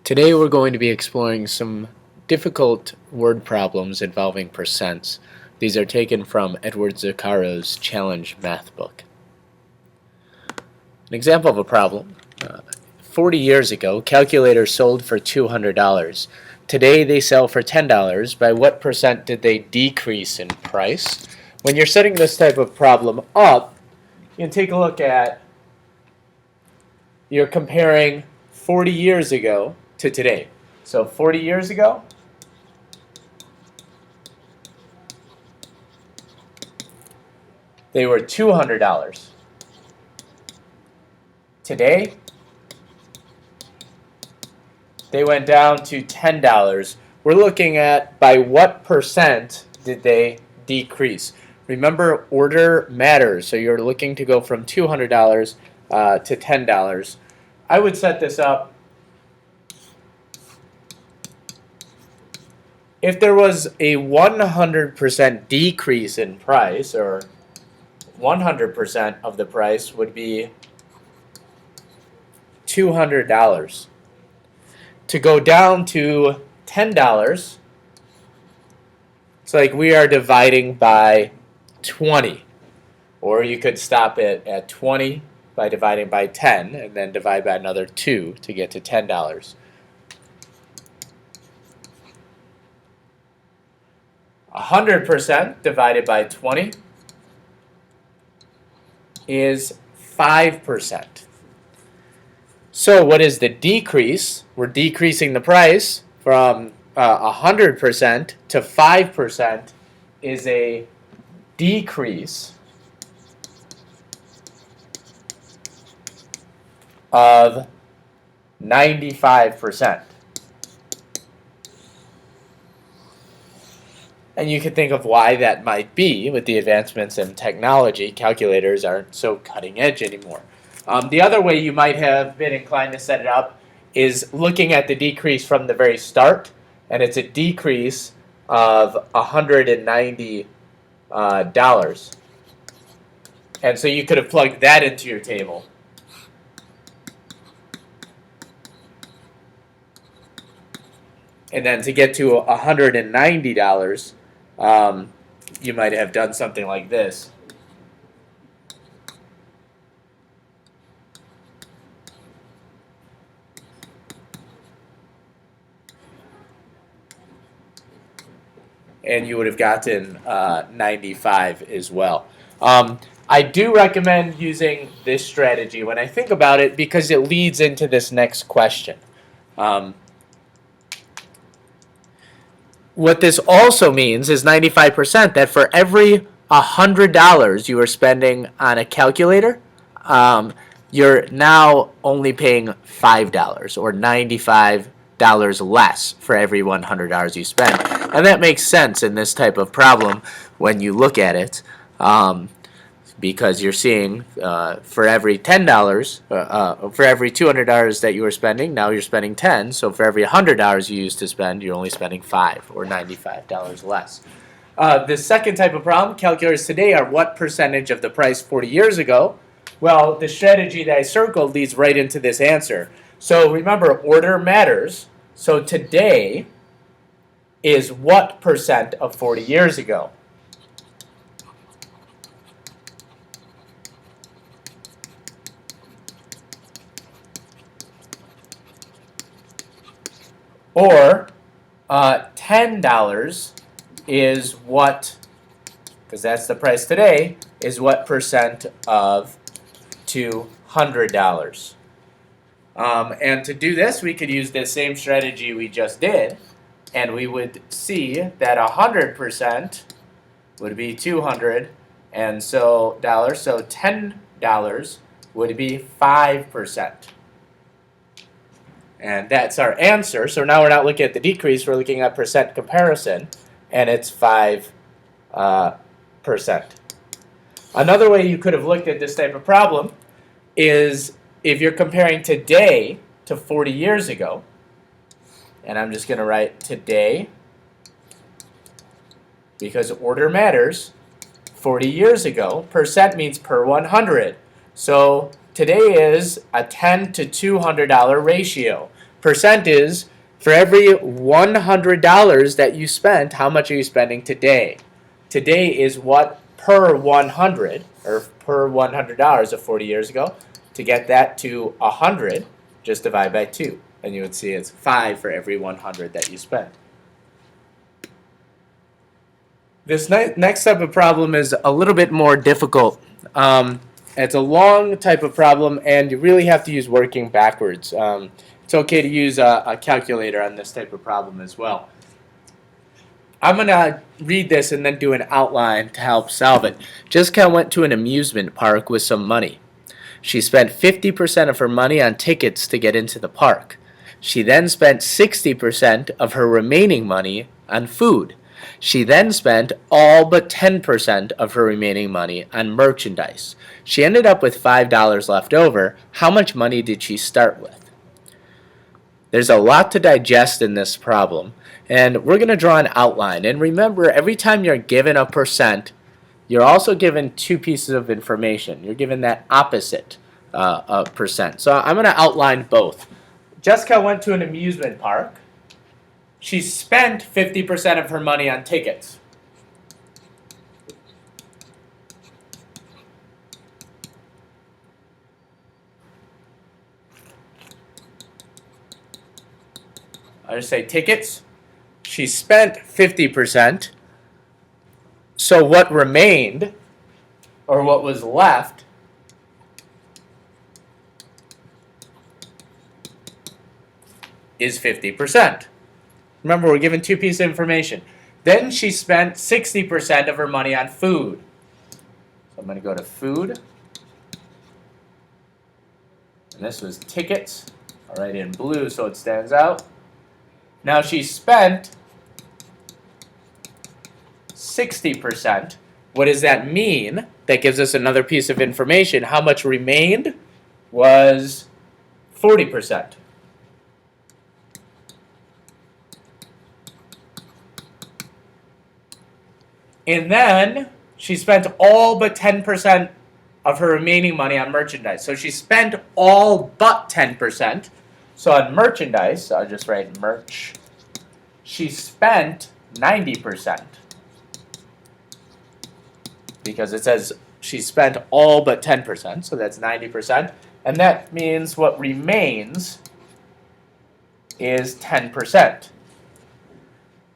Today we're going to be exploring some difficult word problems involving percents. These are taken from Edward Zaccarro's Challenge Math book. An example of a problem. 40 years ago, calculators sold for $200. Today they sell for $10. By what percent did they decrease in price? When you're setting this type of problem up, you can take a look at, you're comparing 40 years ago to today. So 40 years ago, they were $200. Today, they went down to $10. We're looking at by what percent did they decrease. Remember, order matters. So you're looking to go from $200 to $10. I would set this up. If there was a 100% decrease in price, or 100% of the price would be $200. To go down to $10, it's like we are dividing by 20. Or you could stop it at 20 by dividing by 10 and then divide by another 2 to get to $10. 100% divided by 20 is 5%. So what is the decrease? We're decreasing the price from 100% to 5% is a decrease of 95%. And you can think of why that might be. With the advancements in technology, calculators aren't so cutting edge anymore. The other way you might have been inclined to set it up is looking at the decrease from the very start, and it's a decrease of $190. And so you could have plugged that into your table. And then to get to $190, you might have done something like this. And you would have gotten 95 as well. I do recommend using this strategy when I think about it because it leads into this next question. What this also means is 95%, that for every $100 you are spending on a calculator, you're now only paying $5 or $95 less for every $100 you spend. And that makes sense in this type of problem when you look at it, because you're seeing for every $10, for every $200 that you were spending, now you're spending 10. So for every $100 you used to spend, you're only spending 5 or $95 less. The second type of problem, calculators today are what percentage of the price 40 years ago? Well, the strategy that I circled leads right into this answer. So remember, order matters. So today is what percent of 40 years ago? Or $10 is what, because that's the price today, is what percent of $200. And to do this, we could use the same strategy we just did, and we would see that 100% would be 200, and so dollars, so $10 would be 5%. And that's our answer. So now we're not looking at the decrease, we're looking at percent comparison, and it's 5%. Another way you could have looked at this type of problem is if you're comparing today to 40 years ago, and I'm just going to write today, because order matters, 40 years ago, percent means per 100. So today is a $10 to $200 ratio. Percent is for every $100 that you spent, how much are you spending today? Today is what per 100, or per $100 of 40 years ago. To get that to 100, just divide by 2. And you would see it's 5 for every 100 that you spent. This next type of problem is a little bit more difficult. It's a long type of problem, and you really have to use working backwards. It's okay to use a calculator on this type of problem as well. I'm going to read this and then do an outline to help solve it. Jessica went to an amusement park with some money. She spent 50% of her money on tickets to get into the park. She then spent 60% of her remaining money on food. She then spent all but 10% of her remaining money on merchandise. She ended up with $5 left over. How much money did she start with? There's a lot to digest in this problem, and we're going to draw an outline. And remember, every time you're given a percent, you're also given two pieces of information. You're given that opposite percent. So I'm going to outline both. Jessica went to an amusement park. She spent 50% of her money on tickets. I just say tickets. She spent 50%. So what remained, or what was left, is 50%. Remember, we're given two pieces of information. Then she spent 60% of her money on food. So I'm going to go to food. And this was tickets. I'll write it in blue so it stands out. Now she spent 60%. What does that mean? That gives us another piece of information. How much remained was 40%. And then she spent all but 10% of her remaining money on merchandise. So she spent all but 10%. So on merchandise, I'll just write merch. She spent 90%. Because it says she spent all but 10%, so that's 90%. And that means what remains is 10%.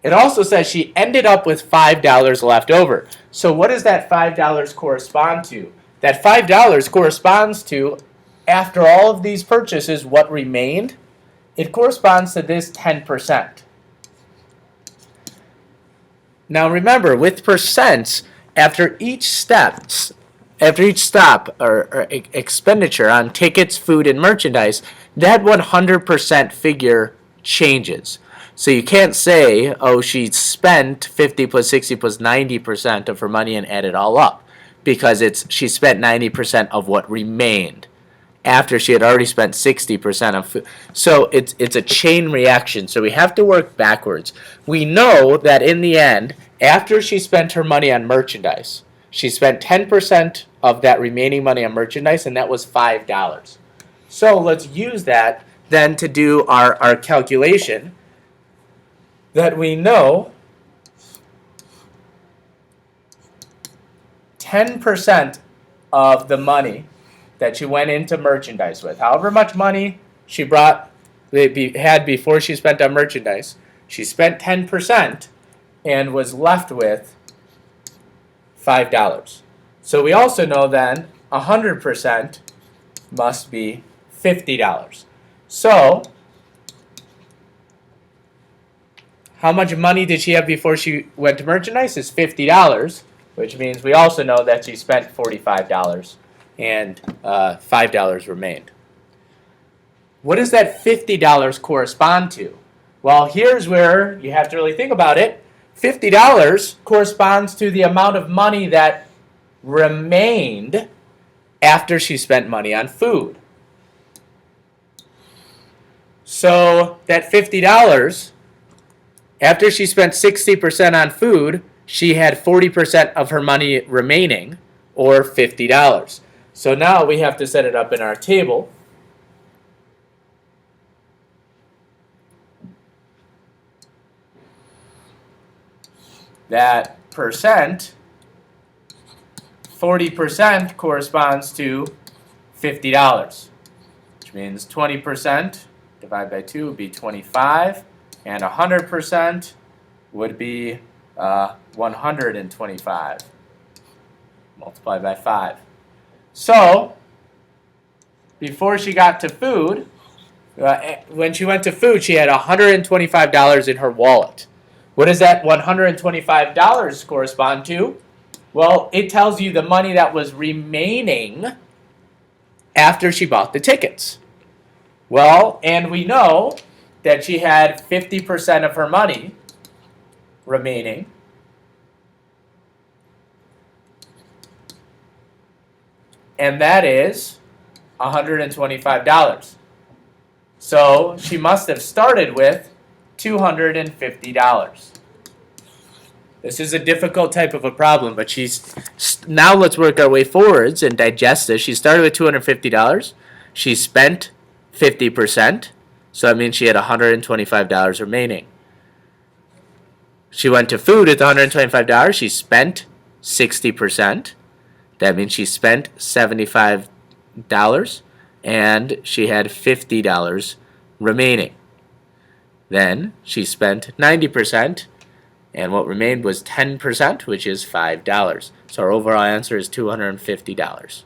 It also says she ended up with $5 left over. So what does that $5 correspond to? That $5 corresponds to, after all of these purchases, what remained? It corresponds to this 10%. Now remember, with percents, after each stop or expenditure on tickets, food, and merchandise, that 100% figure changes. So you can't say, oh, she spent 50 plus 60 plus 90% of her money and add it all up, because she spent 90% of what remained after she had already spent 60% of food. So it's a chain reaction. So we have to work backwards. We know that in the end, after she spent her money on merchandise, she spent 10% of that remaining money on merchandise, and that was $5. So let's use that then to do our calculation. That we know 10% of the money that she went into merchandise with, however much money she had before she spent on merchandise, she spent 10% and was left with $5. So we also know then 100% must be $50. So how much money did she have before she went to merchandise? Is $50, which means we also know that she spent $45 and $5 remained. What does that $50 correspond to? Well, here's where you have to really think about it. $50 corresponds to the amount of money that remained after she spent money on food. So that $50, after she spent 60% on food, she had 40% of her money remaining, or $50. So now we have to set it up in our table. that percent, 40% corresponds to $50, which means 20% divided by 2 would be 25, and 100% would be 125 multiplied by 5. So, before she got to food, when she went to food, she had $125 in her wallet. What does that $125 correspond to? Well, it tells you the money that was remaining after she bought the tickets. Well, and we know that she had 50% of her money remaining. And that is $125. So she must have started with $250. This is a difficult type of a problem, but now let's work our way forwards and digest this. She started with $250. She spent 50%, so that means she had $125 remaining. She went to food with $125. She spent 60%. That means she spent $75, and she had $50 remaining. Then she spent 90%, and what remained was 10%, which is $5. So our overall answer is $250.